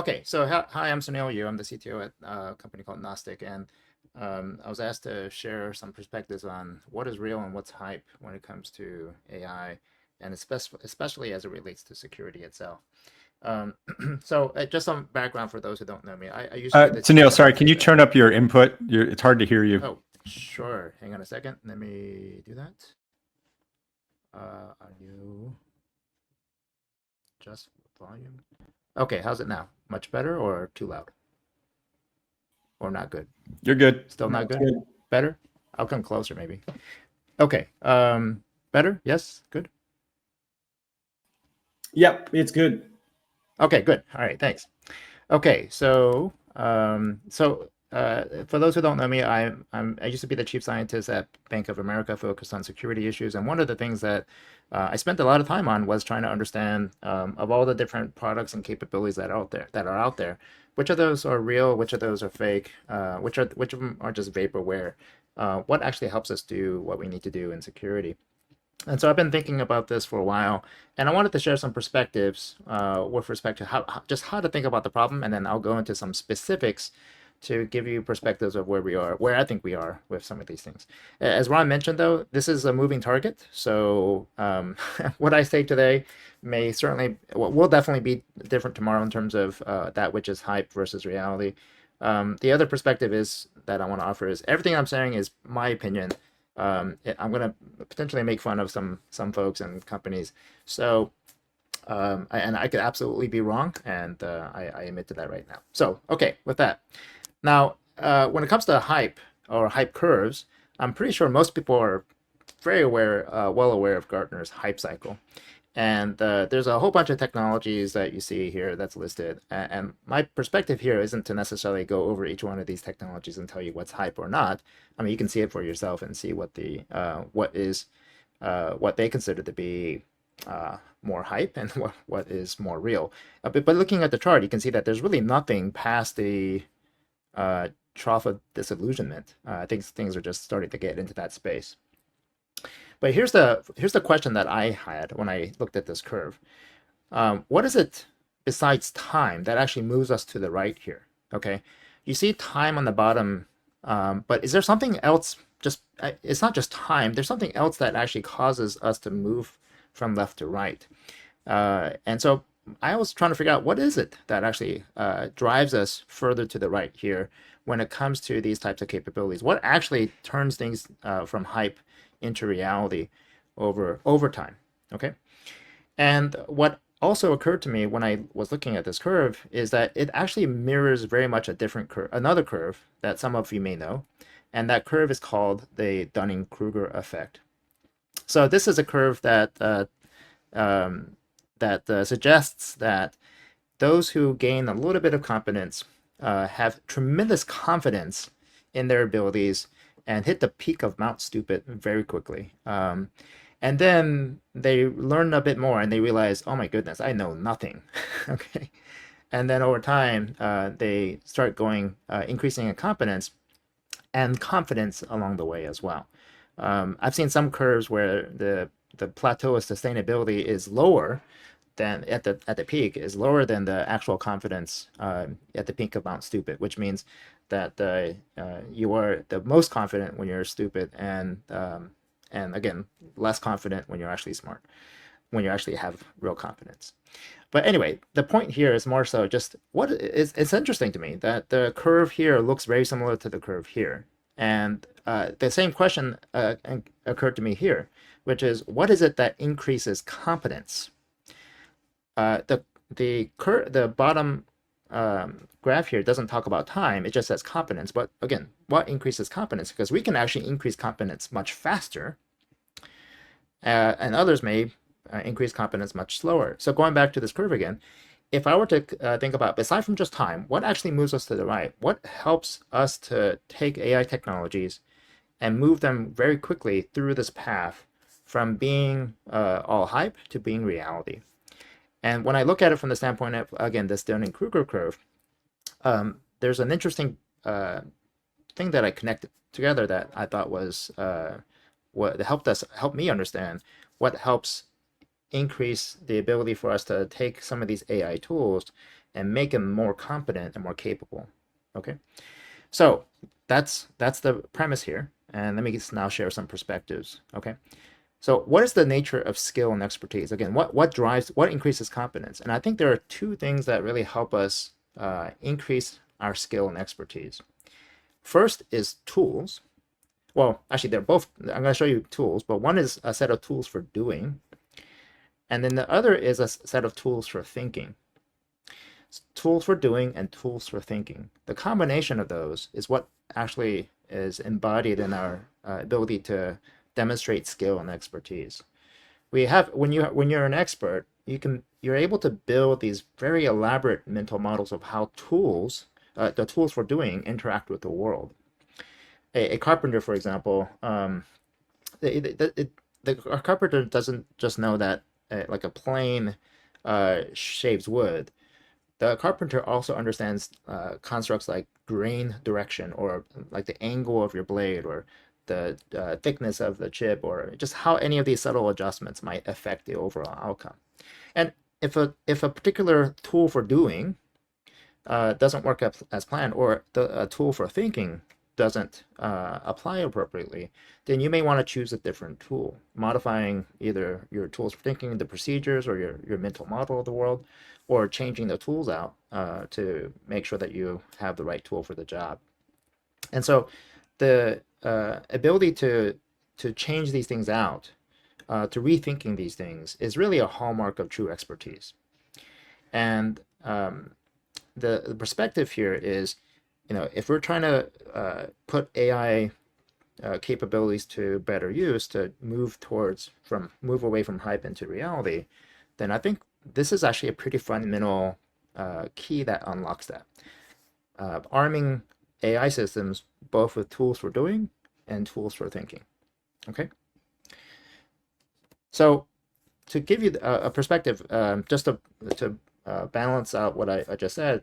Okay, so hi, I'm Sounil Yu. I'm the CTO at a company called Gnostic, and I was asked to share some perspectives on what is real and what's hype when it comes to AI, and especially as it relates to security itself. Um, so just some background for those who don't know me. I used to be the chief Sunil, sorry, can you scientist at. turn up your input? It's hard to hear you. Oh, sure. Hang on a second. Let me do that. Are you just volume? Okay, how's it now? Much better or too loud? Or not good? You're good. Still No, not it's good? good. Better? I'll come closer maybe. Okay. Better? Yes? Good? Yep, it's good. Okay, good. All right, thanks. Okay, for those who don't know me, I used to be the chief scientist at Bank of America, focused on security issues, and one of the things that I spent a lot of time on was trying to understand of all the different products and capabilities that are out there, which of those are real, which of those are fake, which of them are just vaporware, what actually helps us do what we need to do in security. And so I've been thinking about this for a while, and I wanted to share some perspectives with respect to just how to think about the problem, and then I'll go into some specifics to give you perspectives of where we are, where I think we are with some of these things. As Ron mentioned, though, this is a moving target, so what I say today will definitely be different tomorrow in terms of that which is hype versus reality. The other perspective is that I want to offer is everything I'm saying is my opinion. I'm going to potentially make fun of some folks and companies. So, and I could absolutely be wrong, and I admit to that right now. So, okay, with that. Now, when it comes to hype or hype curves, I'm pretty sure most people are very well aware of Gartner's hype cycle. And there's a whole bunch of technologies that you see here that's listed. And my perspective here isn't to necessarily go over each one of these technologies and tell you what's hype or not. I mean, you can see it for yourself and see what they consider to be more hype and what is more real. But looking at the chart, you can see that there's really nothing past the trough of disillusionment. I think things are just starting to get into that space. But here's the question that I had when I looked at this curve. What is it besides time that actually moves us to the right here? Okay, you see time on the bottom, but is there something else? It's not just time. There's something else that actually causes us to move from left to right. And so I was trying to figure out what is it that actually drives us further to the right here when it comes to these types of capabilities. What actually turns things from hype into reality over time? Okay. And what also occurred to me when I was looking at this curve is that it actually mirrors very much a different curve, another curve that some of you may know, and that curve is called the Dunning-Kruger effect. So this is a curve um, that suggests that those who gain a little bit of competence have tremendous confidence in their abilities and hit the peak of Mount Stupid very quickly. And then they learn a bit more and they realize, oh my goodness, I know nothing. Okay. And then over time, they start increasing in competence and confidence along the way as well. I've seen some curves where the plateau of sustainability is lower than at the peak is lower than the actual confidence at the peak of Mount Stupid, which means that you are the most confident when you're stupid, and again, less confident when you're actually smart, when you actually have real confidence. But anyway, the point here is more so just it's interesting to me that the curve here looks very similar to the curve here. And the same question occurred to me here, which is what is it that increases competence? The bottom graph here doesn't talk about time, it just says competence. But again, what increases competence? Because we can actually increase competence much faster, and others may increase competence much slower. So going back to this curve again, if I were to think about, aside from just time, what actually moves us to the right? What helps us to take AI technologies and move them very quickly through this path from being all hype to being reality? And when I look at it from the standpoint of, again, this Dunning-Kruger curve, there's an interesting thing that I connected together that I thought was what helped me understand what helps increase the ability for us to take some of these AI tools and make them more competent and more capable. Okay, so that's the premise here, and let me now share some perspectives. Okay, so what is the nature of skill and expertise? Again, what increases competence? And I think there are two things that really help us increase our skill and expertise. First is tools. Well, actually, they're both. I'm going to show you tools, but one is a set of tools for doing, and then the other is a set of tools for thinking. Tools for doing and tools for thinking. The combination of those is what actually is embodied in our ability to demonstrate skill and expertise. We have when you're an expert, you're able to build these very elaborate mental models of how the tools for doing interact with the world. A carpenter, for example, a carpenter doesn't just know that like a plane shaves wood. The carpenter also understands constructs like grain direction, or like the angle of your blade, or the thickness of the chip, or just how any of these subtle adjustments might affect the overall outcome. And if a particular tool for doing doesn't work as planned, or a tool for thinking doesn't apply appropriately, then you may want to choose a different tool, modifying either your tools for thinking, the procedures, or your mental model of the world, or changing the tools out to make sure that you have the right tool for the job. And so the ability to change these things out, to rethinking these things, is really a hallmark of true expertise. And the perspective here is, if we're trying to put AI capabilities to better use to move away from hype into reality, then I think this is actually a pretty fundamental key that unlocks that. Arming AI systems both with tools for doing and tools for thinking. Okay. So to give you a perspective, just to balance out what I just said,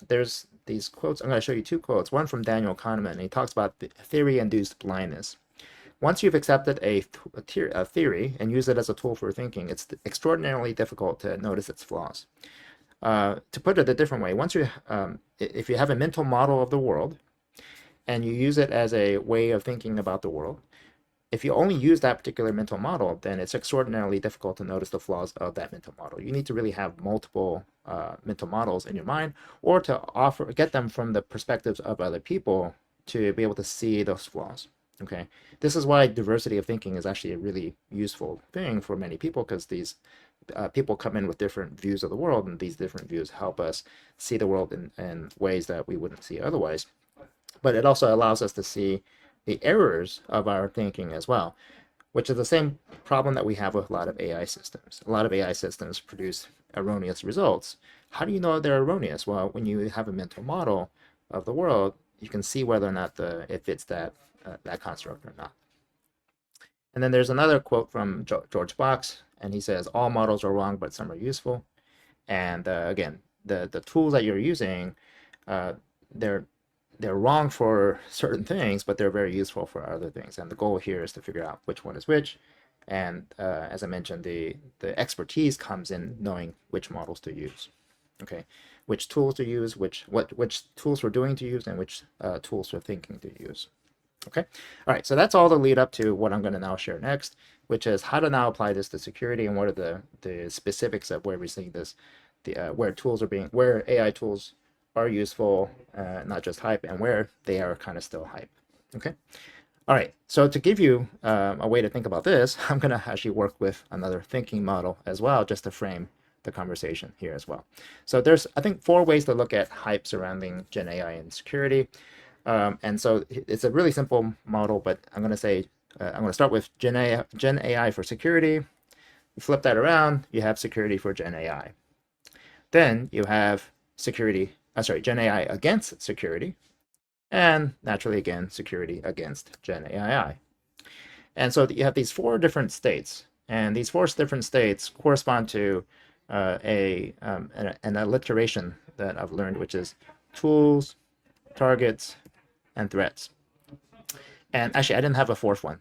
there's these quotes. I'm going to show you two quotes. One from Daniel Kahneman, and he talks about theory-induced blindness. Once you've accepted a theory and use it as a tool for thinking, it's extraordinarily difficult to notice its flaws. To put it a different way, if you have a mental model of the world and you use it as a way of thinking about the world, if you only use that particular mental model, then it's extraordinarily difficult to notice the flaws of that mental model. You need to really have multiple mental models in your mind, or to get them from the perspectives of other people to be able to see those flaws. Okay, this is why diversity of thinking is actually a really useful thing for many people, because these people come in with different views of the world, and these different views help us see the world in ways that we wouldn't see otherwise. But it also allows us to see the errors of our thinking as well, which is the same problem that we have with a lot of AI systems. A lot of AI systems produce erroneous results. How do you know they're erroneous? Well, when you have a mental model of the world, you can see whether or not it fits that construct or not. And then there's another quote from George Box, and he says, all models are wrong, but some are useful. And again, the tools that you're using, they're wrong for certain things, but they're very useful for other things. And the goal here is to figure out which one is which. And as I mentioned, the expertise comes in knowing which models to use. Okay, which tools to use, which tools for doing to use, and which tools for thinking to use. Okay, all right, so that's all the lead up to what I'm going to now share next, which is how to now apply this to security, and what are the specifics of where we're seeing this, where AI tools are useful, not just hype, and where they are kind of still hype. Okay, all right, so to give you a way to think about this, I'm going to actually work with another thinking model as well, just to frame the conversation here as well. So there's, I think, 4 ways to look at hype surrounding Gen AI and security. And so it's a really simple model, but I'm going to start with Gen AI for security. You flip that around, you have security for Gen AI. Then you have Gen AI against security, and naturally again, security against Gen AI. And so you have these 4 different states, and these 4 different states correspond to an alliteration that I've learned, which is tools, targets, and threats. And actually, I didn't have a 4th one,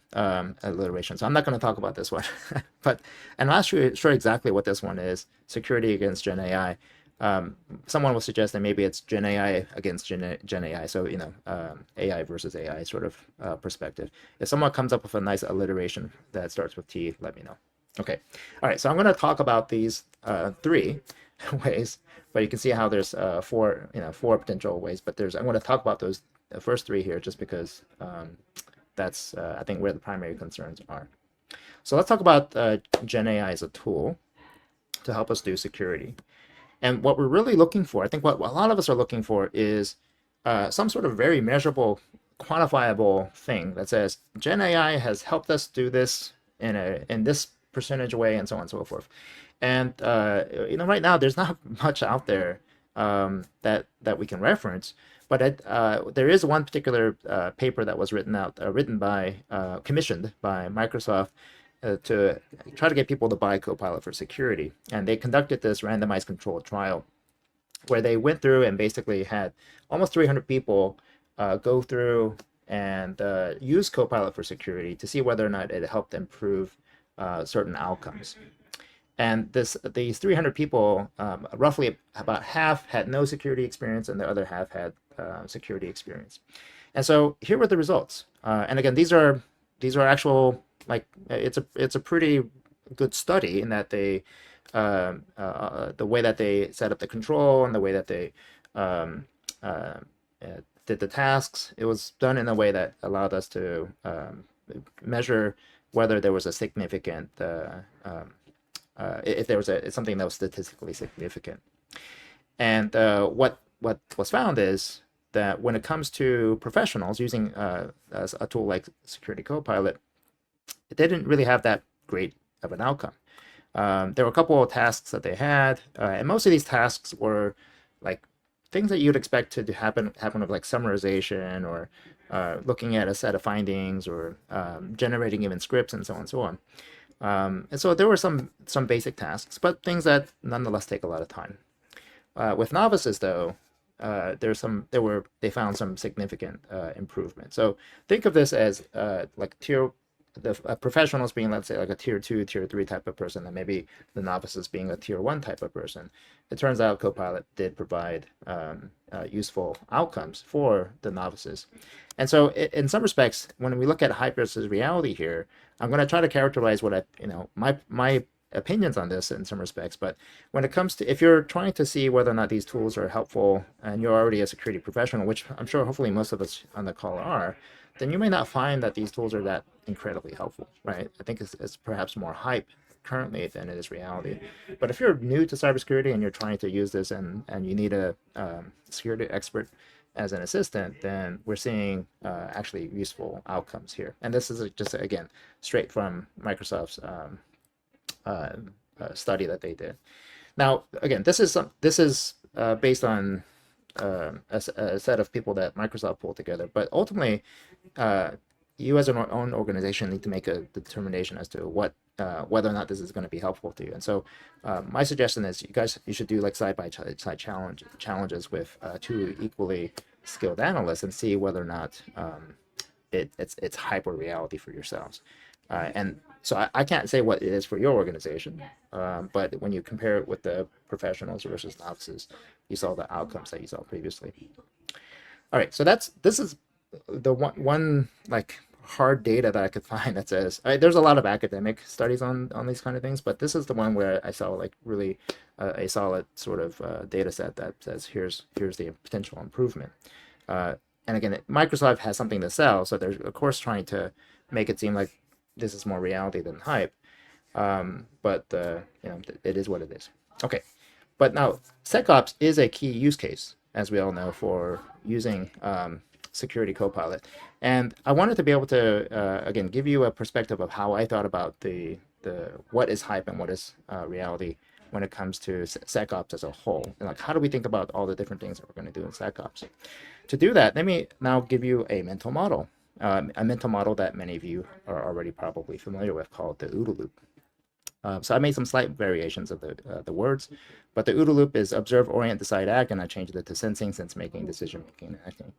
alliteration, so I'm not going to talk about this one. I'm not sure exactly what this one is, security against Gen AI. Someone will suggest that maybe it's Gen AI against Gen AI, so AI versus AI sort of perspective. If someone comes up with a nice alliteration that starts with T, let me know. Okay, all right. So I'm going to talk about these three ways, but you can see how there's four potential ways. But I'm going to talk about those first three here, just because that's I think where the primary concerns are. So let's talk about Gen AI as a tool to help us do security. And what we're really looking for, I think what a lot of us are looking for, is some sort of very measurable, quantifiable thing that says Gen AI has helped us do this in this percentage way, and so on and so forth. And right now there's not much out there that we can reference, but there is one particular paper that was commissioned by Microsoft to try to get people to buy Copilot for security. And they conducted this randomized controlled trial where they went through and basically had almost 300 people go through and use Copilot for security to see whether or not it helped improve certain outcomes. And these 300 people, roughly about half had no security experience, and the other half had security experience. And so here were the results. And again, these are actual, like, it's a pretty good study in that they the way that they set up the control and the way that they did the tasks. It was done in a way that allowed us to measure whether there was a significant if there was something that was statistically significant. And what was found is that when it comes to professionals using a tool like Security Copilot, they didn't really have that great of an outcome. There were a couple of tasks that they had, and most of these tasks were like things that you'd expect to happen with, like summarization or looking at a set of findings or generating even scripts and so on and so on. And so there were some basic tasks, but things that nonetheless take a lot of time. With novices, though, they found some significant improvement. So think of this as like professionals being, let's say, like a tier 2, tier 3 type of person, and maybe the novices being a tier 1 type of person. It turns out Copilot did provide useful outcomes for the novices. And so in some respects, when we look at hype versus reality here, I'm going to try to characterize what my opinions on this in some respects. But when it comes to, if you're trying to see whether or not these tools are helpful and you're already a security professional, which I'm sure hopefully most of us on the call are, then you may not find that these tools are that incredibly helpful, right? I think it's perhaps more hype currently than it is reality. But if you're new to cybersecurity and you're trying to use this and you need a security expert as an assistant, then we're seeing actually useful outcomes here. And this is just, again, straight from Microsoft's study that they did. Now, again, this is based on a set of people that Microsoft pulled together, but ultimately, you as an own organization need to make a determination as to whether or not this is going to be helpful to you. And so, my suggestion is you should do like side-by-side challenges with two equally skilled analysts and see whether or not it's hype or reality for yourselves. And so I can't say what it is for your organization, but when you compare it with the professionals versus novices, you saw the outcomes that you saw previously. All right, so this is the one like hard data that I could find that says there's a lot of academic studies on these kind of things, but this is the one where I saw like really a solid sort of data set that says here's the potential improvement. And again, Microsoft has something to sell, so they're of course trying to make it seem like this is more reality than hype. But it is what it is. Okay, but now SecOps is a key use case, as we all know, for using Security Copilot. And I wanted to be able to, again, give you a perspective of how I thought about the what is hype and what is reality when it comes to SecOps as a whole. And like, how do we think about all the different things that we're going to do in SecOps? To do that, let me now give you a mental model. A mental model that many of you are already probably familiar with, called the OODA loop. So I made some slight variations of the words, but the OODA loop is observe, orient, decide, act, and I changed it to sensing, sense making, decision making, and acting.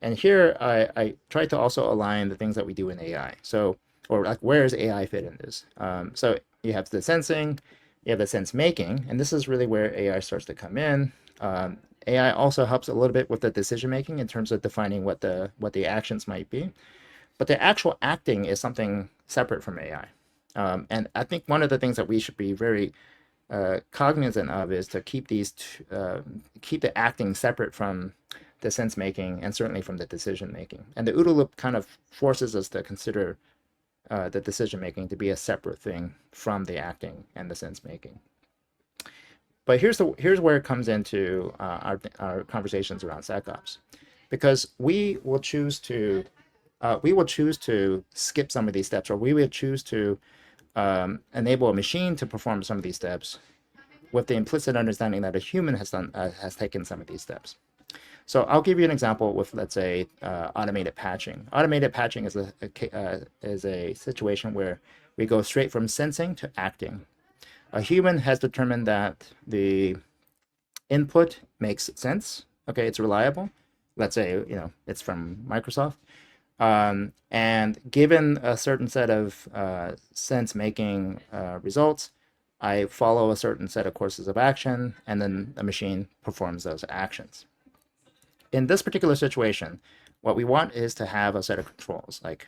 And here I tried to also align the things that we do in AI. So, or like, where does AI fit in this? So you have the sensing, You have the sense making, and this is really where AI starts to come in. AI also helps a little bit with the decision making in terms of defining what the actions might be, but the actual acting is something separate from AI. And I think one of the things that we should be very cognizant of is to keep keep the acting separate from the sense making and certainly from the decision making. And the OODA loop kind of forces us to consider the decision making to be a separate thing from the acting and the sense making. But here's where it comes into our conversations around SecOps, because we will choose to skip some of these steps, or we will choose to enable a machine to perform some of these steps with the implicit understanding that a human has taken some of these steps. So I'll give you an example with, let's say, automated patching. Automated patching is a situation where we go straight from sensing to acting. A human has determined that the input makes sense. Okay, it's reliable. Let's say, it's from Microsoft. And given a certain set of sense-making results, I follow a certain set of courses of action, and then the machine performs those actions. In this particular situation, what we want is to have a set of controls. Like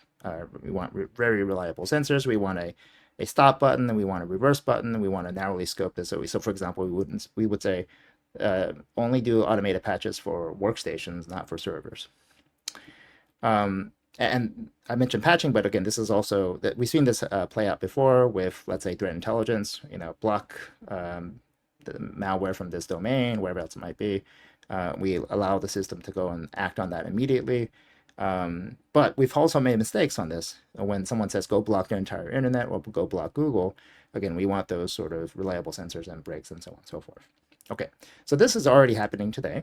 we want very reliable sensors. We want a stop button, and we want a reverse button, and we want to narrowly scope this. So for example, we would say only do automated patches for workstations, not for servers. And I mentioned patching, but again, this is also that we've seen this play out before with, let's say, threat intelligence. Block the malware from this domain, wherever else it might be. We allow the system to go and act on that immediately. But we've also made mistakes on this. When someone says go block the entire internet or go block Google, again, we want those sort of reliable sensors and breaks and so on and so forth. Okay, so this is already happening today.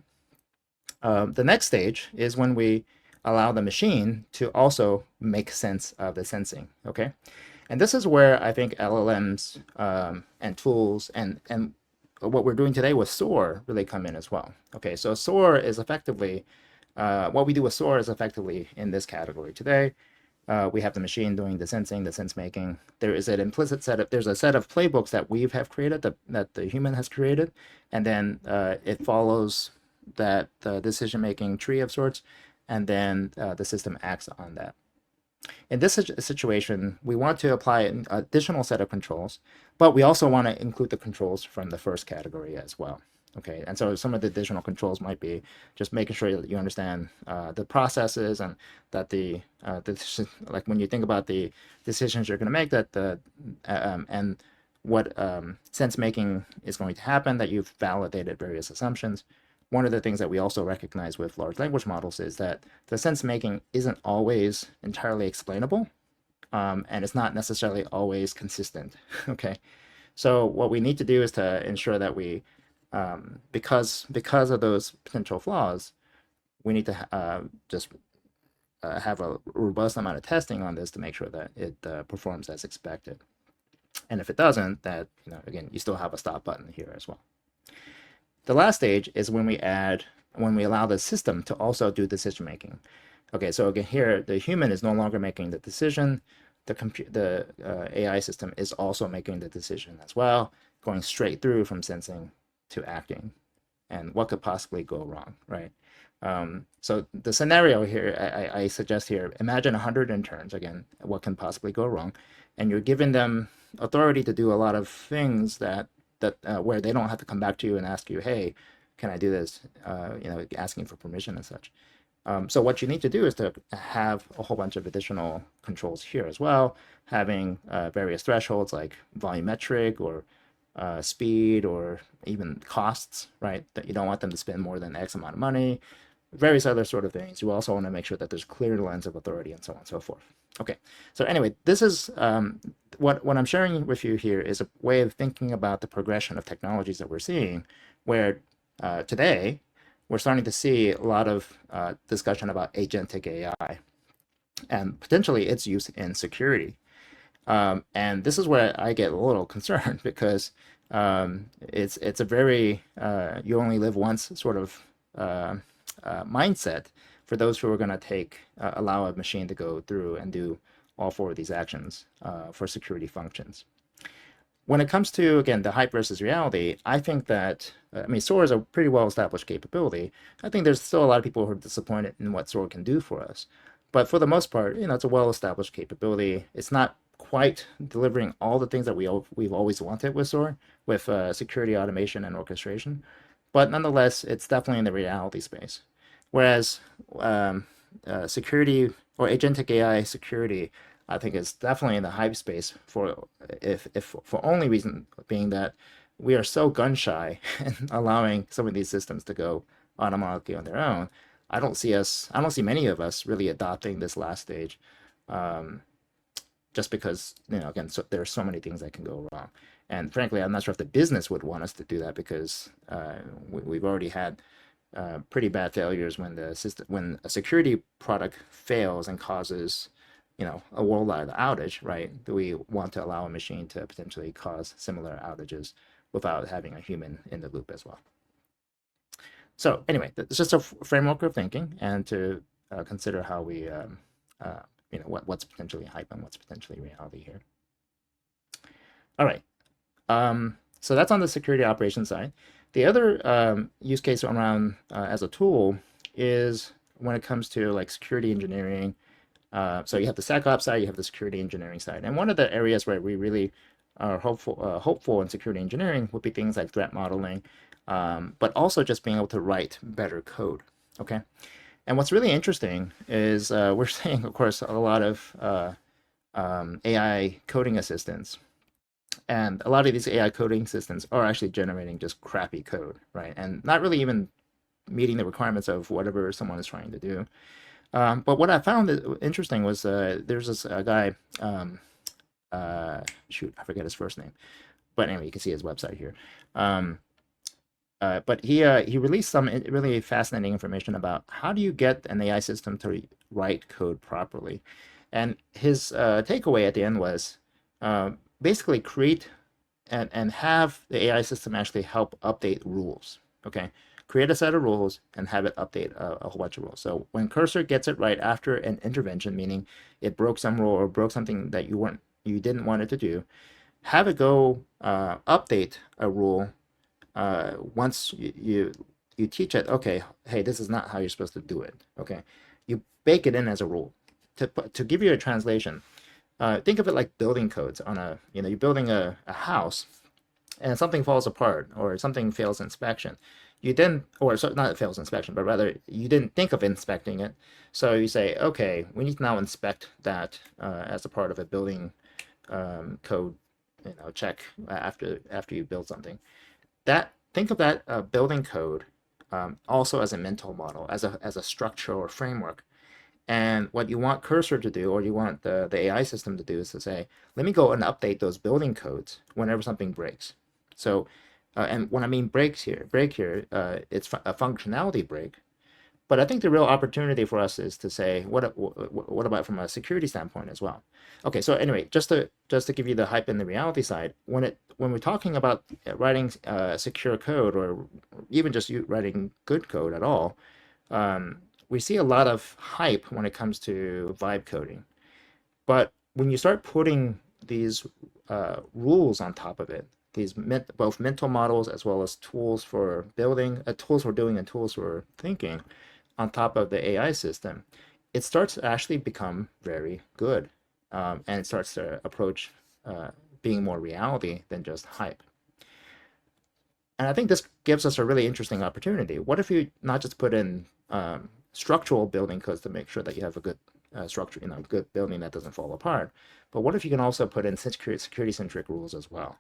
The next stage is when we allow the machine to also make sense of the sensing, okay? And this is where I think LLMs and tools and what we're doing today with SOAR really come in as well. Okay, so SOAR is effectively, what we do with SOAR is effectively in this category today. We have the machine doing the sensing, the sense making. There is an implicit there's a set of playbooks that we have created, that the human has created, and then it follows that decision making tree of sorts, and then the system acts on that. In this situation, we want to apply an additional set of controls, but we also want to include the controls from the first category as well. Okay, and so some of the additional controls might be just making sure that you understand the processes, and that like when you think about the decisions you're going to make, that and what sense making is going to happen, that you've validated various assumptions. One of the things that we also recognize with large language models is that the sense making isn't always entirely explainable, and it's not necessarily always consistent. Okay, so what we need to do is to ensure that we, because of those potential flaws, we need to just have a robust amount of testing on this to make sure that it performs as expected. And if it doesn't, that again, you still have a stop button here as well. The last stage is when we allow the system to also do decision making. Okay, so again, here the human is no longer making the decision. The AI system is also making the decision as well, going straight through from sensing to acting. And what could possibly go wrong, right? So the scenario here, I suggest here, imagine 100 interns. Again, what can possibly go wrong? And you're giving them authority to do a lot of things that where they don't have to come back to you and ask you, hey, can I do this? Asking for permission and such. So what you need to do is to have a whole bunch of additional controls here as well, having various thresholds like volumetric or speed or even costs, right? That you don't want them to spend more than X amount of money, various other sort of things. You also want to make sure that there's clear lines of authority and so on and so forth. Okay, so anyway, this is what I'm sharing with you here is a way of thinking about the progression of technologies that we're seeing, where today we're starting to see a lot of discussion about agentic AI and potentially its use in security. And this is where I get a little concerned because it's a very you only live once sort of mindset for those who are going to allow a machine to go through and do all four of these actions for security functions. when it comes to, again, the hype versus reality, I think that, I mean, SOAR is a pretty well-established capability. I think there's still a lot of people who are disappointed in what SOAR can do for us. But for the most part, it's a well-established capability. It's not quite delivering all the things that we've always wanted with SOAR, with security automation and orchestration. But nonetheless, it's definitely in the reality space. Whereas security or agentic AI security, I think is definitely in the hype space for if for only reason being that we are so gun shy and allowing some of these systems to go automatically on their own. I don't see many of us really adopting this last stage, just because again, there are so many things that can go wrong. And frankly, I'm not sure if the business would want us to do that because we've already had pretty bad failures when a security product fails and causes a worldwide outage, right? Do we want to allow a machine to potentially cause similar outages without having a human in the loop as well? So anyway, it's just a framework of thinking and to consider how we, what's potentially hype and what's potentially reality here. All right. So that's on the security operations side. The other use case around as a tool is when it comes to like security engineering. So you have the SecOps side, you have the security engineering side. And one of the areas where we really are hopeful in security engineering would be things like threat modeling, but also just being able to write better code. Okay. And what's really interesting is we're seeing, of course, a lot of AI coding assistants. And a lot of these AI coding assistants are actually generating just crappy code, right? And not really even meeting the requirements of whatever someone is trying to do. But what I found interesting was there's this guy, shoot, I forget his first name. But anyway, you can see his website here. But he released some really fascinating information about how do you get an AI system to write code properly. And his takeaway at the end was basically create and have the AI system actually help update rules. Okay, create a set of rules and have it update a whole bunch of rules. So when Cursor gets it right after an intervention, meaning it broke some rule or broke something that you didn't want it to do, have it go update a rule once you teach it. Okay, hey, this is not how you're supposed to do it. Okay, you bake it in as a rule. To give you a translation, think of it like building codes on you're building a house and something falls apart or something fails inspection. You then, or so not fails inspection, but rather you didn't think of inspecting it. So you say, okay, we need to now inspect that as a part of a building code, check after you build something. Think of that building code also as a mental model, as a structure or framework. And what you want Cursor to do, or you want the AI system to do, is to say, let me go and update those building codes whenever something breaks. So, and when I mean break here, it's a functionality break. But I think the real opportunity for us is to say, what about from a security standpoint as well? Okay, so anyway, just to give you the hype and the reality side, when we're talking about writing secure code or even just writing good code at all, we see a lot of hype when it comes to vibe coding. But when you start putting these rules on top of it, both mental models as well as tools for building, tools for doing and tools for thinking on top of the AI system, it starts to actually become very good. And it starts to approach being more reality than just hype. And I think this gives us a really interesting opportunity. What if you not just put in structural building codes to make sure that you have a good structure, good building that doesn't fall apart, but what if you can also put in security-centric rules as well?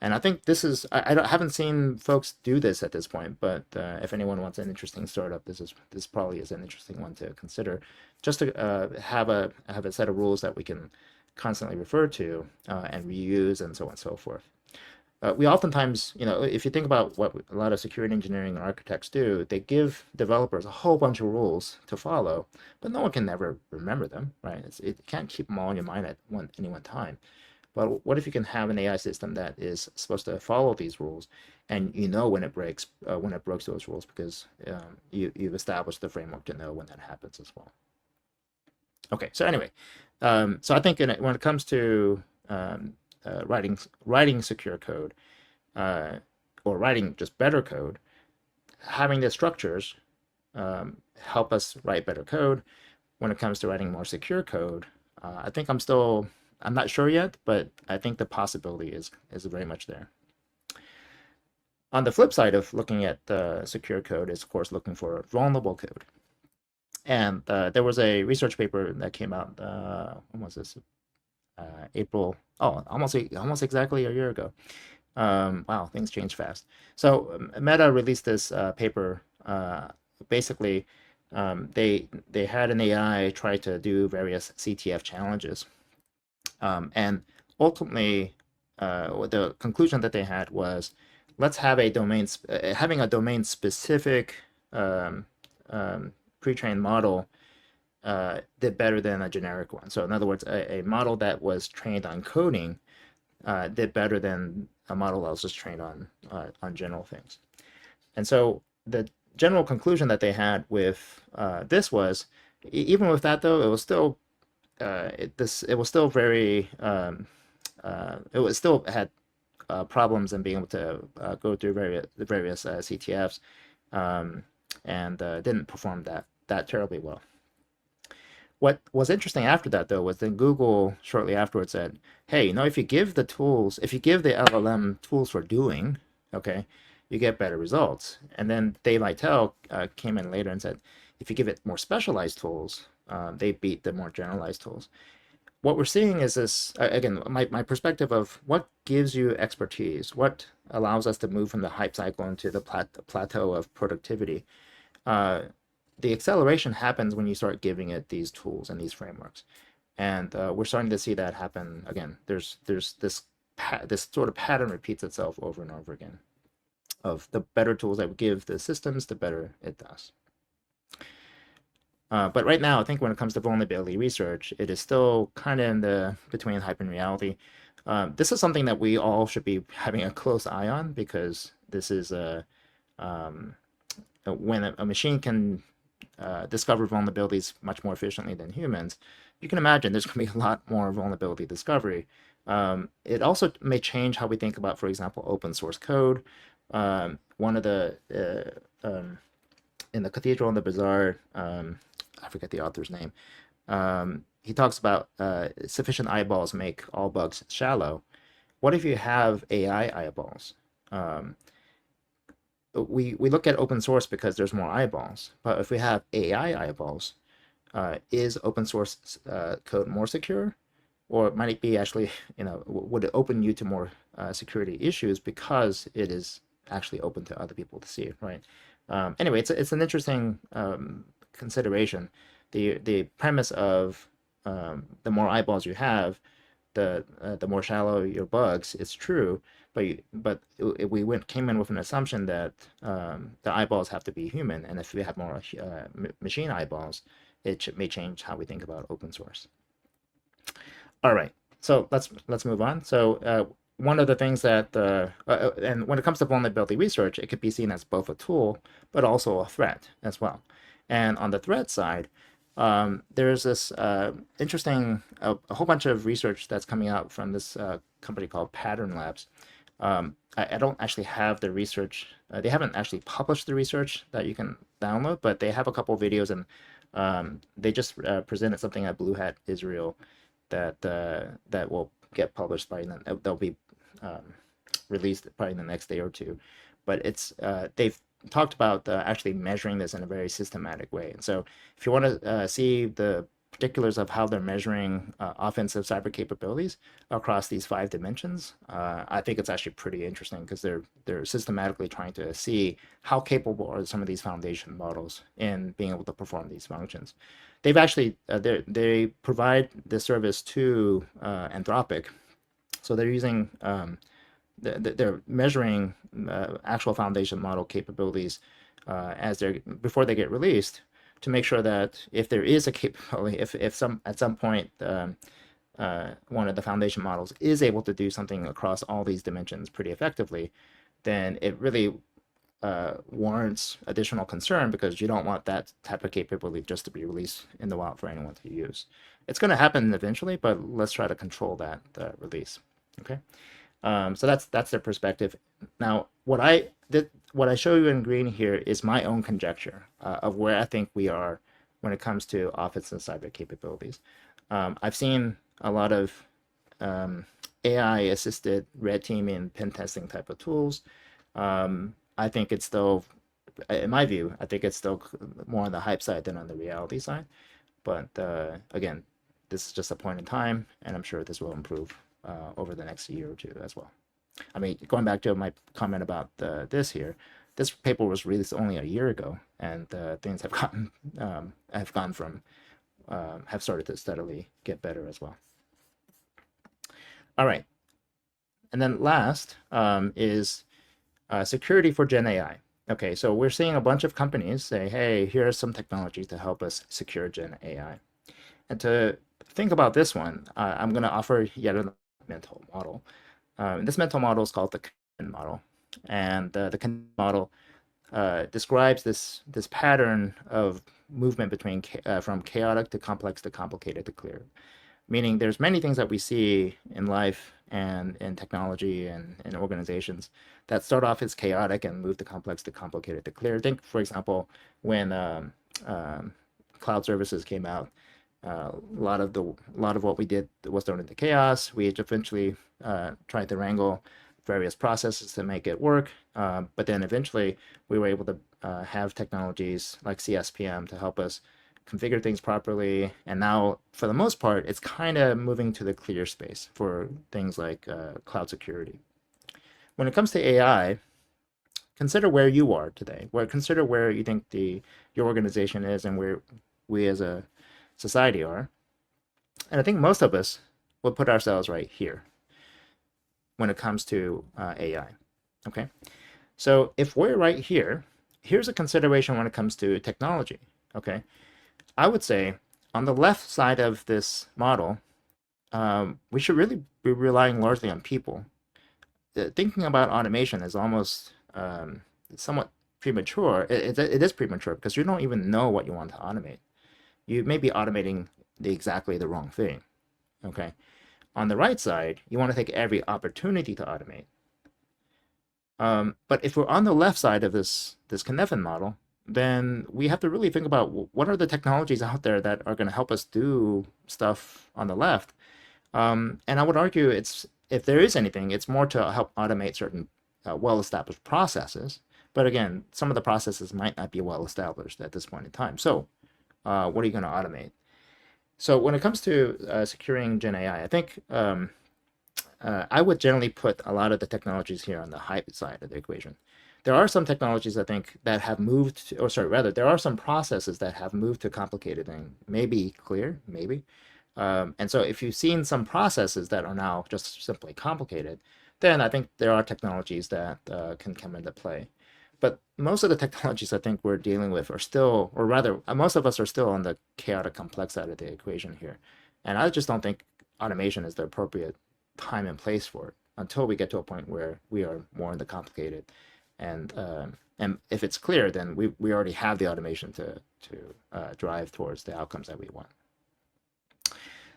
And I think this is, I haven't seen folks do this at this point, but if anyone wants an interesting startup, this probably is an interesting one to consider, just to have a set of rules that we can constantly refer to and reuse and so on and so forth. We oftentimes, if you think about what a lot of security engineering and architects do, they give developers a whole bunch of rules to follow, but no one can ever remember them, right? It can't keep them all in your mind at any one time. But what if you can have an AI system that is supposed to follow these rules, and when it breaks those rules, because you've established the framework to know when that happens as well. Okay, so anyway, so I think when it comes to writing secure code, or writing just better code, having the structures help us write better code. When it comes to writing more secure code, I think I'm not sure yet, but I think the possibility is very much there. On the flip side of looking at secure code is, of course, looking for vulnerable code. And there was a research paper that came out, when was this? April, almost exactly a year ago. Wow, things change fast. So Meta released this paper. Basically, they had an AI try to do various CTF challenges, and ultimately, the conclusion that they had was, let's have a having a domain specific pre-trained model did better than a generic one. So in other words, a model that was trained on coding did better than a model that was just trained on general things. And so the general conclusion that they had with this was, even with that though, it was still it was still very it was still had problems in being able to go through the various CTFs, and didn't perform that terribly well. What was interesting after that, though, was then Google shortly afterwards said, hey, if you give the LLM tools for doing, okay, you get better results. And then Dave Lytle came in later and said, if you give it more specialized tools, they beat the more generalized tools. What we're seeing is this, again, my perspective of what gives you expertise, what allows us to move from the hype cycle into the plateau of productivity. The acceleration happens when you start giving it these tools and these frameworks, and we're starting to see that happen again. There's this sort of pattern repeats itself over and over again, of the better tools that we give the systems, the better it does. But right now, I think when it comes to vulnerability research, it is still kind of in the between hype and reality. This is something that we all should be having a close eye on, because this is when a machine can discover vulnerabilities much more efficiently than humans, you can imagine there's going to be a lot more vulnerability discovery. It also may change how we think about, for example, open source code. One of the in the Cathedral and the Bazaar, I forget the author's name. He talks about sufficient eyeballs make all bugs shallow. What if you have AI eyeballs? We look at open source because there's more eyeballs, but if we have AI eyeballs, is open source code more secure, or might it be actually, would it open you to more security issues because it is actually open to other people to see it, right? Anyway, it's an interesting consideration. The premise of the more eyeballs you have, the more shallow your bugs is true, but we came in with an assumption that the eyeballs have to be human, and if we have more machine eyeballs, it may change how we think about open source. All right, so let's move on. So one of the things that and when it comes to vulnerability research, it could be seen as both a tool but also a threat as well. And on the threat side, there's this interesting a whole bunch of research that's coming out from this company called Pattern Labs. I don't actually have the research. They haven't actually published the research that you can download, but they have a couple of videos, and they just presented something at Blue Hat Israel that will get published by then. They'll be released probably in the next day or two. But it's they've talked about actually measuring this in a very systematic way. And so if you want to see the particulars of how they're measuring offensive cyber capabilities across these 5 dimensions, I think it's actually pretty interesting, because they're systematically trying to see how capable are some of these foundation models in being able to perform these functions. They've actually they provide the service to Anthropic, so they're using they're measuring actual foundation model capabilities before they get released, to make sure that if there is a capability, if at some point one of the foundation models is able to do something across all these dimensions pretty effectively, then it really warrants additional concern, because you don't want that type of capability just to be released in the wild for anyone to use. It's going to happen eventually, but let's try to control that release. Okay. So that's their perspective. Now, what I show you in green here is my own conjecture of where I think we are when it comes to offensive cyber capabilities. I've seen a lot of AI-assisted red teaming, pen testing type of tools. I think it's still, in my view, I think it's still more on the hype side than on the reality side. But again, this is just a point in time, and I'm sure this will improve over the next year or two as well. I mean, going back to my comment about this here, this paper was released only a year ago, and things have gone from have started to steadily get better as well. All right, and then last is security for Gen AI. Okay, so we're seeing a bunch of companies say, "Hey, here are some technologies to help us secure Gen AI." And to think about this one, I'm going to offer yet another mental model. This mental model is called the Knostic model, and the Knostic model describes this pattern of movement between from chaotic to complex to complicated to clear. Meaning, there's many things that we see in life and in technology and in organizations that start off as chaotic and move to complex to complicated to clear. Think, for example, when cloud services came out, a lot of what we did was thrown into chaos. We eventually tried to wrangle various processes to make it work, but then eventually we were able to have technologies like CSPM to help us configure things properly. And now, for the most part, it's kind of moving to the clear space for things like cloud security. When it comes to AI, consider where you are today. Consider where you think your organization is and where we as a society are. And I think most of us would put ourselves right here when it comes to AI. Okay, so if we're right here, here's a consideration when it comes to technology. Okay, I would say on the left side of this model, we should really be relying largely on people. Thinking about automation is almost somewhat premature. It is premature because you don't even know what you want to automate. You may be automating exactly the wrong thing. Okay. On the right side, you want to take every opportunity to automate. But if we're on the left side of this Cynefin model, then we have to really think about what are the technologies out there that are going to help us do stuff on the left. And I would argue if there is anything, it's more to help automate certain well-established processes. But again, some of the processes might not be well-established at this point in time. So what are you going to automate? So when it comes to securing Gen AI, I think I would generally put a lot of the technologies here on the hype side of the equation. There are some technologies I think that have moved, or sorry, rather, there are some processes that have moved to complicated and maybe clear, maybe. And so if you've seen some processes that are now just simply complicated, then I think there are technologies that can come into play. But most of the technologies I think we're dealing with are still, or rather, most of us are still on the chaotic complex side of the equation here. And I just don't think automation is the appropriate time and place for it until we get to a point where we are more in the complicated. And if it's clear, then we already have the automation to drive towards the outcomes that we want.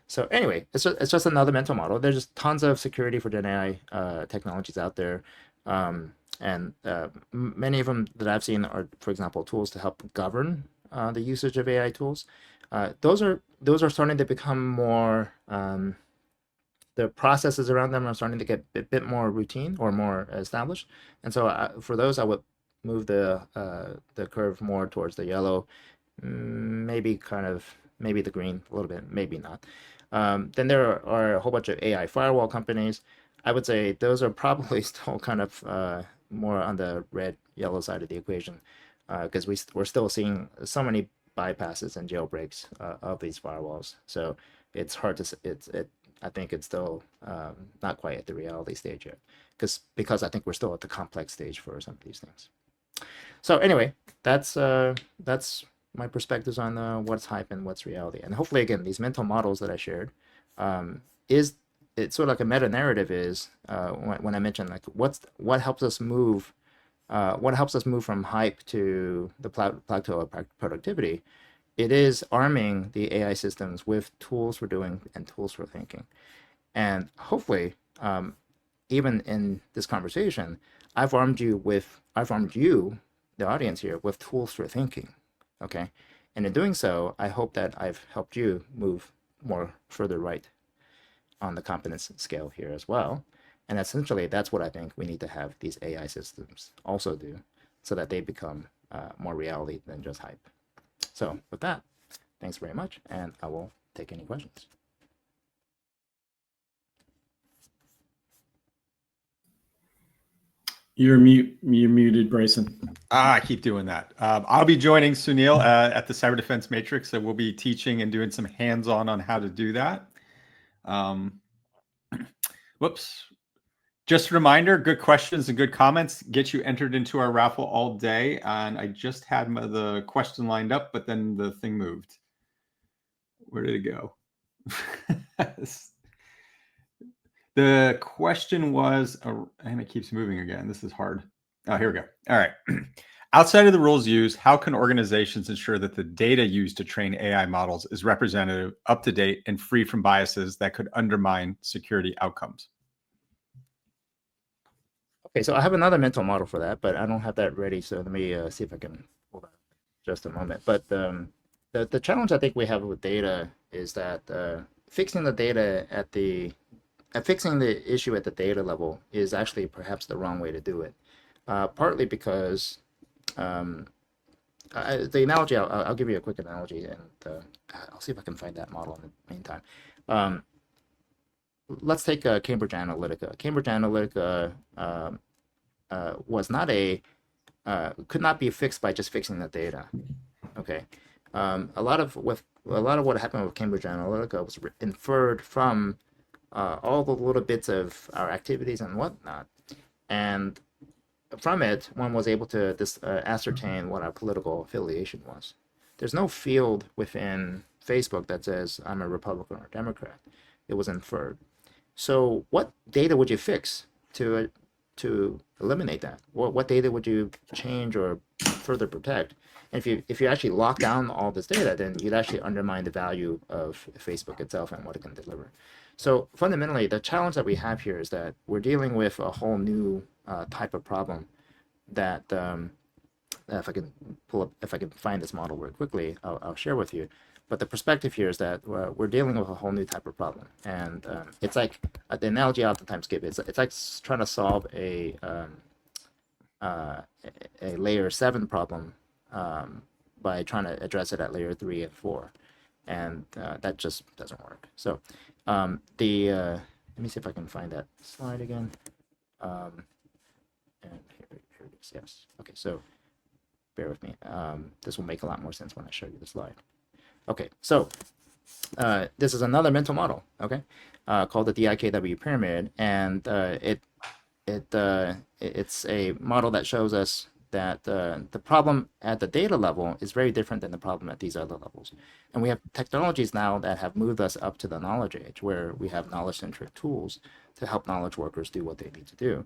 So anyway, it's just another mental model. There's just tons of security for Gen AI technologies out there. And many of them that I've seen are, for example, tools to help govern the usage of AI tools. Those are starting to become more. The processes around them are starting to get a bit more routine or more established, and so for those, I would move the curve more towards the yellow, maybe the green a little bit, maybe not. Then there are a whole bunch of AI firewall companies. I would say those are probably still kind of more on the red yellow side of the equation because we're still seeing so many bypasses and jailbreaks of these firewalls. So it's hard to I think it's still not quite at the reality stage yet because I think we're still at the complex stage for some of these things. So anyway, that's my perspectives on what's hype and what's reality. And hopefully, again, these mental models that I shared is it's sort of like a meta narrative is when I mentioned like what helps us move from hype to the plateau of productivity. It is arming the AI systems with tools for doing and tools for thinking. And hopefully, even in this conversation, I've armed you, the audience here, with tools for thinking. Okay, and in doing so, I hope that I've helped you move more further right on the competence scale here as well. And essentially, that's what I think we need to have these AI systems also do, so that they become more reality than just hype. So with that, thanks very much, and I will take any questions. You're muted, Bryson. I keep doing that. I'll be joining Sounil at the Cyber Defense Matrix, so we'll be teaching and doing some hands-on on how to do that. Whoops. Just a reminder, good questions and good comments get you entered into our raffle all day. And I just had the question lined up, but then the thing moved. Where did it go? The question was, and it keeps moving again. This is hard. Oh, here we go. All right. Outside of the rules used, how can organizations ensure that the data used to train AI models is representative, up to date, and free from biases that could undermine security outcomes? Okay, so I have another mental model for that, but I don't have that ready. So let me see if I can pull that up just a moment. But the challenge I think we have with data is that fixing the data fixing the issue at the data level is actually perhaps the wrong way to do it. Partly because the analogy, I'll give you a quick analogy, and I'll see if I can find that model in the meantime. Let's take Cambridge Analytica. Cambridge Analytica was not could not be fixed by just fixing the data. Okay, a lot of what happened with Cambridge Analytica was inferred from all the little bits of our activities and whatnot, and from it, one was able to ascertain what our political affiliation was. There's no field within Facebook that says I'm a Republican or a Democrat. It was inferred. So what data would you fix to eliminate that? What data would you change or further protect? And if you actually lock down all this data, then you'd actually undermine the value of Facebook itself and what it can deliver. So fundamentally, the challenge that we have here is that we're dealing with a whole new type of problem that if I can find this model very quickly, I'll share with you. But the perspective here is that we're dealing with a whole new type of problem, and it's like the analogy I oftentimes give. It's like trying to solve a layer 7 problem by trying to address it at layer 3 and 4, and that just doesn't work. So let me see if I can find that slide again. And here it is. Yes. Okay. So bear with me. This will make a lot more sense when I show you the slide. Okay, so this is another mental model, okay, called the DIKW pyramid, and it's a model that shows us that the problem at the data level is very different than the problem at these other levels. And we have technologies now that have moved us up to the knowledge age, where we have knowledge-centric tools to help knowledge workers do what they need to do.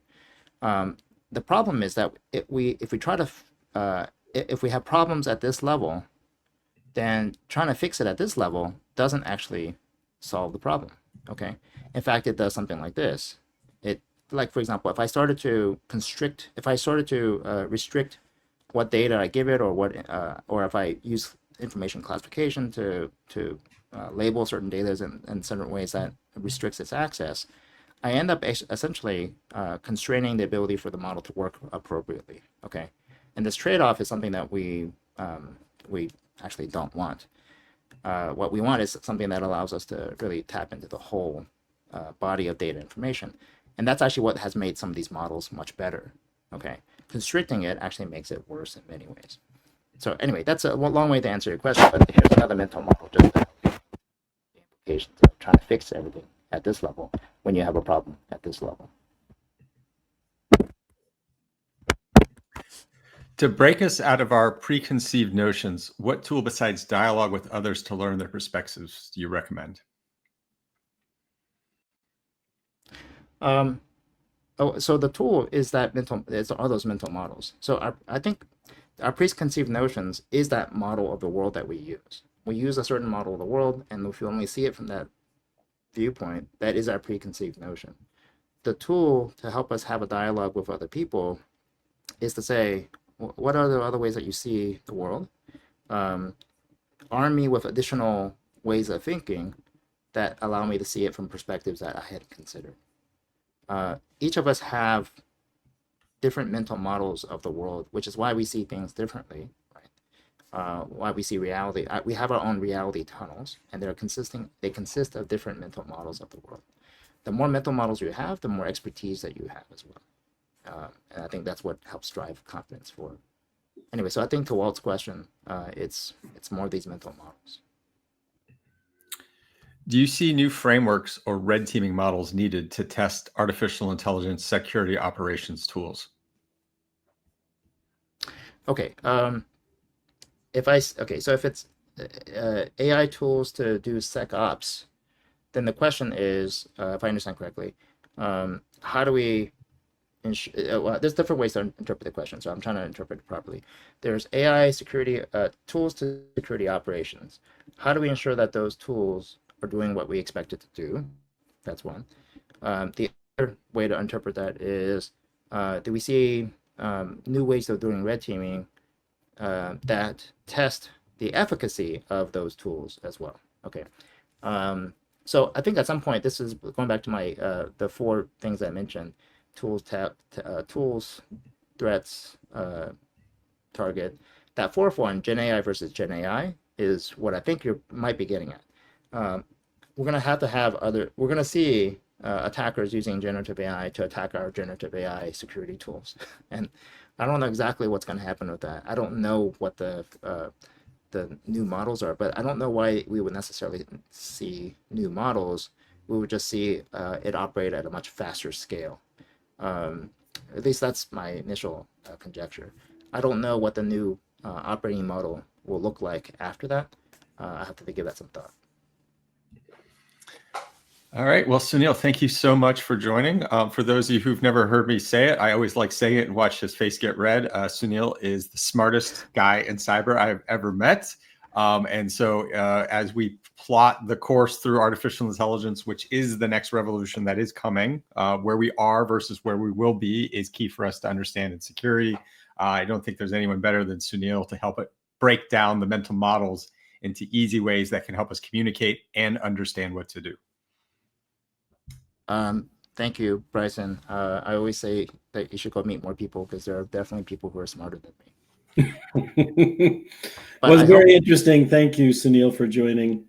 The problem is that if we have problems at this level, then trying to fix it at this level doesn't actually solve the problem, okay? In fact, it does something like this. Like, for example, if I started to restrict what data I give it, or if I use information classification to label certain data in certain ways that restricts its access, I end up essentially constraining the ability for the model to work appropriately, okay? And this trade-off is something that we actually don't want. What we want is something that allows us to really tap into the whole body of data information. And that's actually what has made some of these models much better, okay? Constricting it actually makes it worse in many ways. So anyway, that's a long way to answer your question, but here's another mental model just to help you the implications of trying to fix everything at this level when you have a problem at this level. To break us out of our preconceived notions, what tool besides dialogue with others to learn their perspectives do you recommend? So the tool is all those mental models. So I think our preconceived notions is that model of the world that we use. We use a certain model of the world, and if you only see it from that viewpoint, that is our preconceived notion. the tool to help us have a dialogue with other people is to say, what are the other ways that you see the world? Arm me with additional ways of thinking that allow me to see it from perspectives that I hadn't considered. Each of us have different mental models of the world, which is why we see things differently, right? Why we see reality. We have our own reality tunnels, and they consist of different mental models of the world. The more mental models you have, the more expertise that you have as well. And I think that's what helps drive confidence forward. Anyway, so I think to Walt's question, it's more of these mental models. Do you see new frameworks or red teaming models needed to test artificial intelligence security operations tools? Okay. So if it's AI tools to do SecOps, then the question is, if I understand correctly, how do we well, there's different ways to interpret the question, so I'm trying to interpret it properly. There's AI security tools to security operations. How do we ensure that those tools are doing what we expect it to do? That's one. The other way to interpret that is, do we see new ways of doing red teaming that test the efficacy of those tools as well? Okay. So I think at some point, this is going back to my the 4 things I mentioned: tools, tools, threats, target. That 4th one, Gen AI versus Gen AI, is what I think you might be getting at. We're going to have we're going to see attackers using generative AI to attack our generative AI security tools. And I don't know exactly what's going to happen with that. I don't know what the new models are, but I don't know why we would necessarily see new models. We would just see it operate at a much faster scale. At least that's my initial conjecture. I don't know what the new operating model will look like after that. I have to give that some thought. All right. Well, Sounil, thank you so much for joining. For those of you who've never heard me say it, I always like saying it and watch his face get red. Sounil is the smartest guy in cyber I've ever met. And so as we plot the course through artificial intelligence, which is the next revolution that is coming, where we are versus where we will be is key for us to understand in security. I don't think there's anyone better than Sounil to help it break down the mental models into easy ways that can help us communicate and understand what to do. Thank you, Bryson. I always say that you should go meet more people because there are definitely people who are smarter than me. It was very interesting. Thank you, Sounil, for joining.